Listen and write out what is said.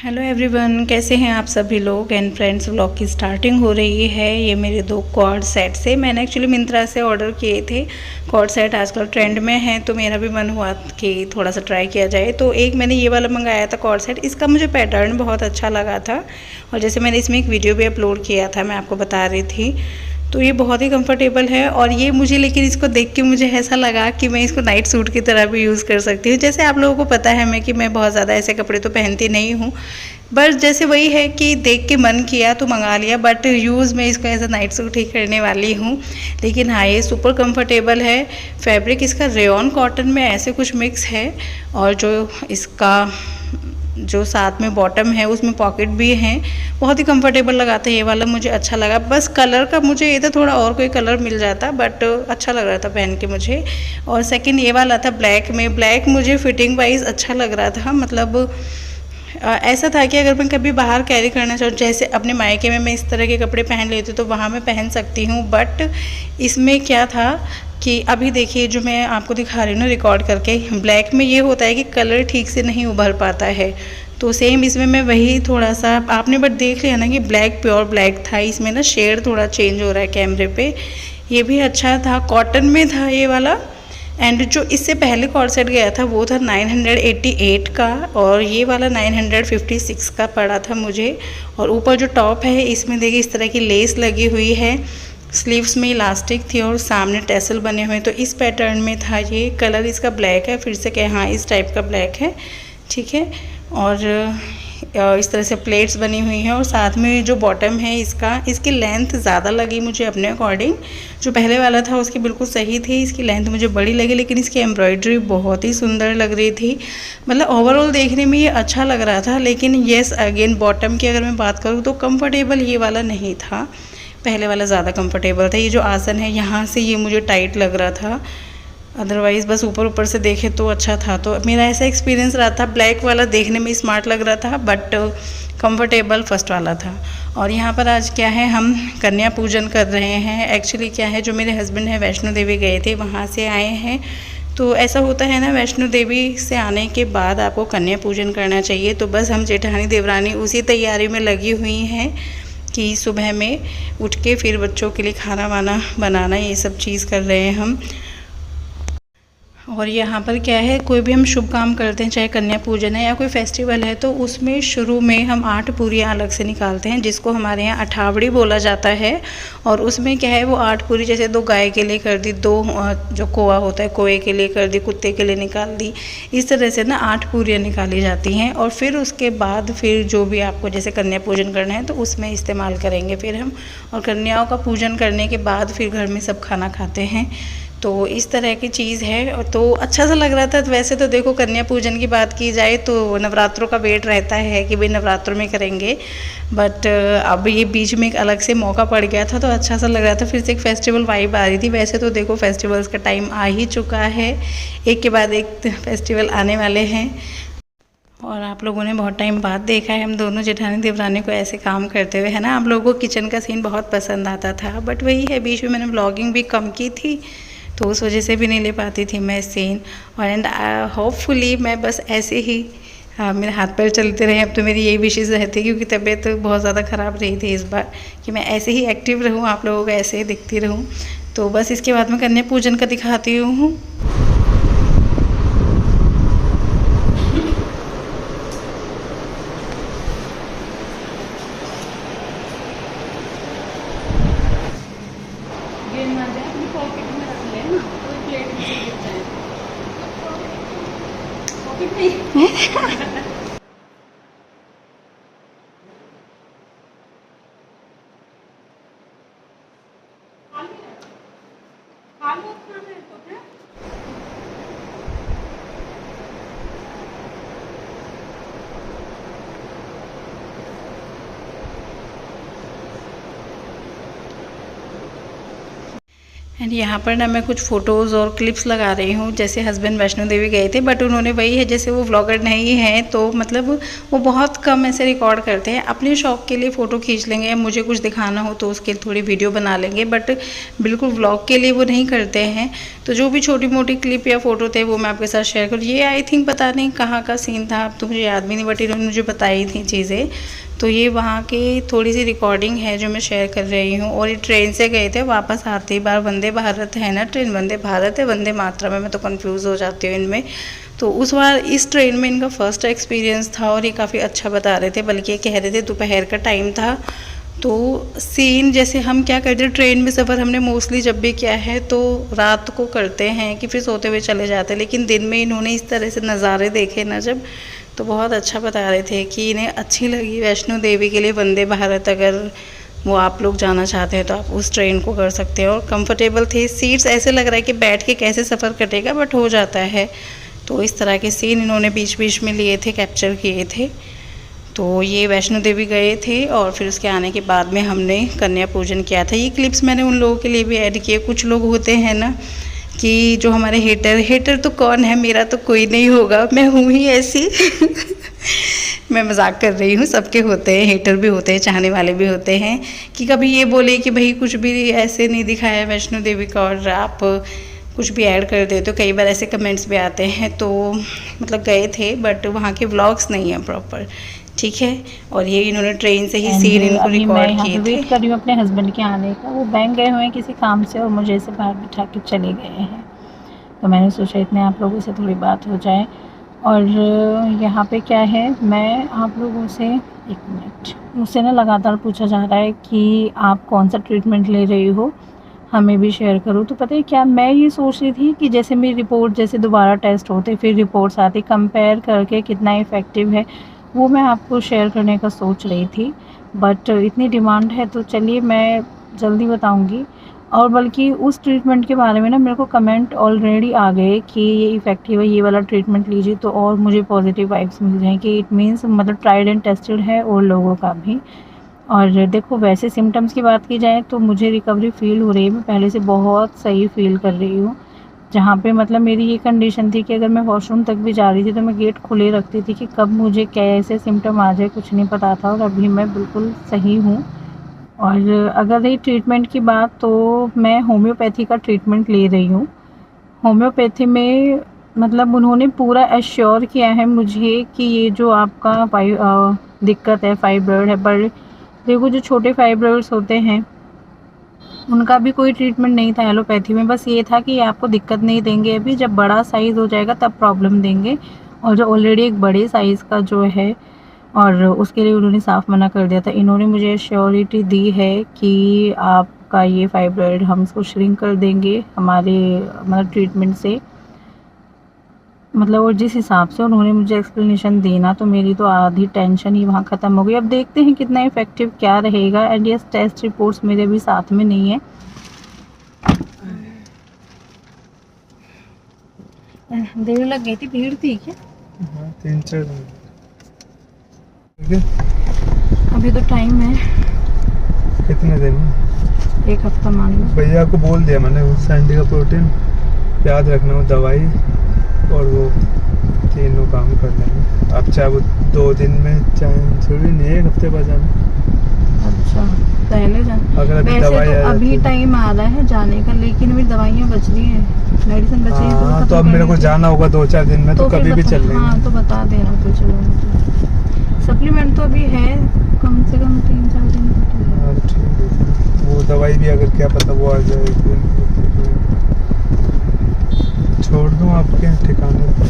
Hello everyone, कैसे हैं आप सभी लोग। एंड फ्रेंड्स, व्लॉग की स्टार्टिंग हो रही है। ये मेरे 2 कॉर्ड सेट से मैंने एक्चुअली मिंत्रा से ऑर्डर किए थे। कॉर्ड सेट आजकल ट्रेंड में है, तो मेरा भी मन हुआ कि थोड़ा सा ट्राई किया जाए। तो एक मैंने ये वाला मंगाया था कॉर्ड सेट। इसका मुझे पैटर्न बहुत अच्छा लगा था, और जैसे मैंने इसमें एक वीडियो भी अपलोड किया था, मैं आपको बता रही थी। तो ये बहुत ही कंफर्टेबल है, और ये मुझे, लेकिन इसको देख के मुझे ऐसा लगा कि मैं इसको नाइट सूट की तरह भी यूज़ कर सकती हूँ। जैसे आप लोगों को पता है मैं बहुत ज़्यादा ऐसे कपड़े तो पहनती नहीं हूँ, बट जैसे वही है कि देख के मन किया तो मंगा लिया। बट यूज़ में इसको एज अ नाइट सूट ही करने वाली हूँ। लेकिन हाँ, ये सुपर कंफर्टेबल है। फैब्रिक इसका रेयॉन कॉटन में ऐसे कुछ मिक्स है, और जो इसका जो साथ में बॉटम है उसमें पॉकेट भी हैं। बहुत ही कंफर्टेबल लगा था ये वाला, मुझे अच्छा लगा। बस कलर का मुझे ये था, थोड़ा और कोई कलर मिल जाता, बट अच्छा लग रहा था पहन के मुझे। और सेकंड ये वाला था ब्लैक में। ब्लैक मुझे फिटिंग वाइज अच्छा लग रहा था। मतलब ऐसा था कि अगर मैं कभी बाहर कैरी करना चाहूँ, जैसे अपने मायके में मैं इस तरह के कपड़े पहन लेती हूँ तो वहाँ मैं पहन सकती हूँ। बट इसमें क्या था कि अभी देखिए, जो मैं आपको दिखा रही हूँ ना रिकॉर्ड करके, ब्लैक में ये होता है कि कलर ठीक से नहीं उभर पाता है। तो सेम इसमें मैं वही थोड़ा सा, आपने बट देख लिया ना कि ब्लैक प्योर ब्लैक था। इसमें ना शेड थोड़ा चेंज हो रहा है कैमरे पे। ये भी अच्छा था, कॉटन में था ये वाला। एंड जो इससे पहले कॉर्ड सेट गया था वो था 988 का, और ये वाला 956 का पड़ा था मुझे। और ऊपर जो टॉप है इसमें देखिए इस तरह की लेस लगी हुई है, स्लीव्स में इलास्टिक थी और सामने टैसल बने हुए। तो इस पैटर्न में था ये। कलर इसका ब्लैक है, फिर से कहें हाँ इस टाइप का ब्लैक है, ठीक है। और इस तरह से प्लेट्स बनी हुई हैं, और साथ में जो बॉटम है इसकी लेंथ ज़्यादा लगी मुझे अपने अकॉर्डिंग। जो पहले वाला था उसकी बिल्कुल सही थी, इसकी लेंथ मुझे बड़ी लगी, लेकिन इसकी एम्ब्रॉयडरी बहुत ही सुंदर लग रही थी। मतलब ओवरऑल देखने में ये अच्छा लग रहा था। लेकिन येस अगेन, बॉटम की अगर मैं बात करूँ तो कंफर्टेबल ये वाला नहीं था, पहले वाला ज़्यादा कंफर्टेबल था। ये जो आसन है यहाँ से ये मुझे टाइट लग रहा था, अदरवाइज़ बस ऊपर ऊपर से देखे तो अच्छा था। तो मेरा ऐसा एक्सपीरियंस रहा था। ब्लैक वाला देखने में स्मार्ट लग रहा था, बट कंफर्टेबल फर्स्ट वाला था। और यहाँ पर आज क्या है, हम कन्या पूजन कर रहे हैं। एक्चुअली क्या है, जो मेरे हस्बैंड हैं वैष्णो देवी गए थे, वहाँ से आए हैं। तो ऐसा होता है ना, वैष्णो देवी से आने के बाद आपको कन्या पूजन करना चाहिए। तो बस हम जेठानी देवरानी उसी तैयारी में लगी हुई हैं कि सुबह में उठ के फिर बच्चों के लिए खाना वाना बनाना, ये सब चीज़ कर रहे हैं हम। और यहाँ पर क्या है, कोई भी हम शुभ काम करते हैं, चाहे कन्या पूजन है या कोई फेस्टिवल है, तो उसमें शुरू में हम 8 पूरियाँ अलग से निकालते हैं, जिसको हमारे यहाँ अठावड़ी बोला जाता है। और उसमें क्या है, वो 8 पूरी, जैसे 2 गाय के लिए कर दी, 2 जो कोआ होता है कोए के लिए कर दी, कुत्ते के लिए निकाल दी। इस तरह से ना 8 पूरियाँ निकाली जाती हैं। और फिर उसके बाद फिर जो भी आपको जैसे कन्या पूजन करना है तो उसमें इस्तेमाल करेंगे फिर हम। और कन्याओं का पूजन करने के बाद फिर घर में सब खाना खाते हैं। तो इस तरह की चीज़ है। तो अच्छा सा लग रहा था। तो वैसे तो देखो, कन्या पूजन की बात की जाए तो नवरात्रों का वेट रहता है कि भाई नवरात्रों में करेंगे, बट अब ये बीच में एक अलग से मौका पड़ गया था, तो अच्छा सा लग रहा था। फिर से एक फेस्टिवल वाइब आ रही थी। वैसे तो देखो फेस्टिवल्स का टाइम आ ही चुका है, एक के बाद एक फेस्टिवल आने वाले हैं। और आप लोगों ने बहुत टाइम बाद देखा है हम दोनों जेठानी देवरानी को ऐसे काम करते हुए, है ना। आप लोगों को किचन का सीन बहुत पसंद आता था, बट वही है, बीच में मैंने व्लॉगिंग भी कम की थी, तो उस वजह से भी नहीं ले पाती थी मैं सीन। और एंड होपफुली मैं बस ऐसे ही मेरे हाथ पैर चलते रहे। अब तो मेरी यही विशेष रहती है, क्योंकि तबीयत बहुत ज़्यादा ख़राब रही थी इस बार, कि मैं ऐसे ही एक्टिव रहूँ, आप लोगों को ऐसे ही दिखती रहूँ। तो बस इसके बाद मैं कन्या पूजन का दिखाती हूँ। एंड यहाँ पर ना मैं कुछ फ़ोटोज़ और क्लिप्स लगा रही हूँ। जैसे हस्बैंड वैष्णो देवी गए थे, बट उन्होंने वही है, जैसे वो व्लॉगर नहीं है तो मतलब वो बहुत कम ऐसे रिकॉर्ड करते हैं। अपने शौक़ के लिए फ़ोटो खींच लेंगे या मुझे कुछ दिखाना हो तो उसके लिए थोड़ी वीडियो बना लेंगे, बट बिल्कुल व्लॉग के लिए वो नहीं करते हैं। तो जो भी छोटी मोटी क्लिप या फ़ोटो थे वो मैं आपके साथ शेयर करूँ। ये आई थिंक पता नहीं कहाँ का सीन था, अब तो मुझे याद भी नहीं, बट इन्होंने मुझे बताई थी चीज़ें। तो ये वहाँ की थोड़ी सी रिकॉर्डिंग है जो मैं शेयर कर रही हूँ। और ये ट्रेन से गए थे, वापस आते ही बार वंदे भारत है ना ट्रेन, वंदे भारत है वंदे मातरम है, मैं तो कंफ्यूज हो जाती हूँ इनमें। तो उस बार इस ट्रेन में इनका फर्स्ट एक्सपीरियंस था और ये काफ़ी अच्छा बता रहे थे, बल्कि ये कह रहे थे दोपहर का टाइम था। तो सीन जैसे हम क्या करते हैं ट्रेन में सफ़र, हमने मोस्टली जब भी किया है तो रात को करते हैं कि फिर सोते हुए चले जाते हैं, लेकिन दिन में इन्होंने इस तरह से नज़ारे देखे ना जब, तो बहुत अच्छा बता रहे थे कि इन्हें अच्छी लगी वैष्णो देवी के लिए वंदे भारत। अगर वो आप लोग जाना चाहते हैं तो आप उस ट्रेन को कर सकते हैं। और कंफर्टेबल थे सीट्स, ऐसे लग रहा है कि बैठ के कैसे सफ़र कटेगा, बट हो जाता है। तो इस तरह के सीन इन्होंने बीच बीच में लिए थे, कैप्चर किए थे। तो ये वैष्णो देवी गए थे और फिर उसके आने के बाद में हमने कन्या पूजन किया था। ये क्लिप्स मैंने उन लोगों के लिए भी ऐड किए। कुछ लोग होते हैं ना कि जो हमारे हेटर तो कौन है, मेरा तो कोई नहीं होगा, मैं हूँ ही ऐसी मैं मजाक कर रही हूँ, सबके होते हैं, हेटर भी होते हैं, चाहने वाले भी होते हैं, कि कभी ये बोले कि भाई कुछ भी ऐसे नहीं दिखाया वैष्णो देवी का और आप कुछ भी ऐड कर देते हो। कई बार ऐसे कमेंट्स भी आते हैं। तो मतलब गए थे बट वहाँ के व्लॉग्स नहीं हैं प्रॉपर, ठीक है। और ये इन्होंने ट्रेन से ही सीन इनको रिकॉर्ड किए थे। वेट कर रही हूँ अपने हस्बैंड के आने का, वो बैंक गए हुए हैं किसी काम से और मुझे ऐसे बाहर बिठा के चले गए हैं। तो मैंने सोचा इतने आप लोगों से थोड़ी बात हो जाए। और यहाँ पे क्या है, मैं आप लोगों से एक मिनट, मुझसे ना लगातार पूछा जा रहा है कि आप कौन सा ट्रीटमेंट ले रही हो, हमें भी शेयर करो। तो पता है क्या, मैं ये सोच रही थी कि जैसे मेरी रिपोर्ट, जैसे दोबारा टेस्ट होते फिर रिपोर्ट्स आती, कंपेयर करके कितना इफ़ेक्टिव है वो मैं आपको शेयर करने का सोच रही थी। बट इतनी डिमांड है तो चलिए मैं जल्दी बताऊंगी। और बल्कि उस ट्रीटमेंट के बारे में ना मेरे को कमेंट ऑलरेडी आ गए कि ये इफ़ेक्टिव है, ये वाला ट्रीटमेंट लीजिए तो और मुझे पॉजिटिव वाइब्स मिल जाएँ, कि इट मीन्स मतलब ट्राइड एंड टेस्टेड है और लोगों का भी। और देखो वैसे सिम्टम्स की बात की जाए तो मुझे रिकवरी फ़ील हो रही है, मैं पहले से बहुत सही फ़ील कर रही हूँ। जहाँ पे मतलब मेरी ये कंडीशन थी कि अगर मैं वॉशरूम तक भी जा रही थी तो मैं गेट खुले रखती थी कि कब मुझे कैसे सिम्टम आ जाए, कुछ नहीं पता था। और अभी मैं बिल्कुल सही हूँ। और अगर रही ट्रीटमेंट की बात, तो मैं होम्योपैथी का ट्रीटमेंट ले रही हूँ। होम्योपैथी में मतलब उन्होंने पूरा एश्योर किया है मुझे कि ये जो आपका दिक्कत है फाइब्रॉइड है, पर देखो जो छोटे फाइब्रॉइड्स होते हैं उनका भी कोई ट्रीटमेंट नहीं था एलोपैथी में। बस ये था कि आपको दिक्कत नहीं देंगे अभी, जब बड़ा साइज़ हो जाएगा तब प्रॉब्लम देंगे। और जो ऑलरेडी एक बड़े साइज़ का जो है, और उसके लिए उन्होंने साफ मना कर दिया था। इन्होंने मुझे श्योरिटी दी है कि आपका ये फाइब्रॉइड हम इसको श्रिंक कर देंगे हमारे मतलब ट्रीटमेंट से, मतलब और जिस हिसाब से उन्होंने मुझे एक्सप्लेनेशन देना, तो मेरी तो आधी टेंशन ही वहाँ ख़त्म हो गई। अब देखते हैं कितना इफ़ेक्टिव क्या रहेगा। एंड यस, टेस्ट रिपोर्ट्स मेरे भी साथ में नहीं है। देर लग गई थी, भीड़ थी क्या? हाँ, 3-4 दिन। अभी तो टाइम है, कितने दिन? 1 हफ्ता मान लो। भैया को बोल दिया मैंने, उस सैंडी का प्रोटीन याद रखना, वो दवाई और वो तीनों काम कर लेंगे। अब चाहे वो 2 दिन में, चाहे जरूरी नहीं 1 हफ्ते बाद जाना। अच्छा, पहले जाना। अगर अभी वैसे दवाई तो अभी टाइम आ रहा है जाने का, लेकिन मेरी दवाइयाँ बच रही हैं, मेडिसिन बच रही है। हाँ, तो अब मेरे को जाना होगा 2-4 दिन में, तो कभी भी चल लेंगे। हाँ, तो बता देना फिर। चलो मुझे सप्लीमेंट तो अभी है, कम से कम 3-4 दिन का तो है। हाँ, ठीक है। वो दवाई भी अगर क्या पता वो आ जाए, छोड़ दूँ आपके ठिकाने पर।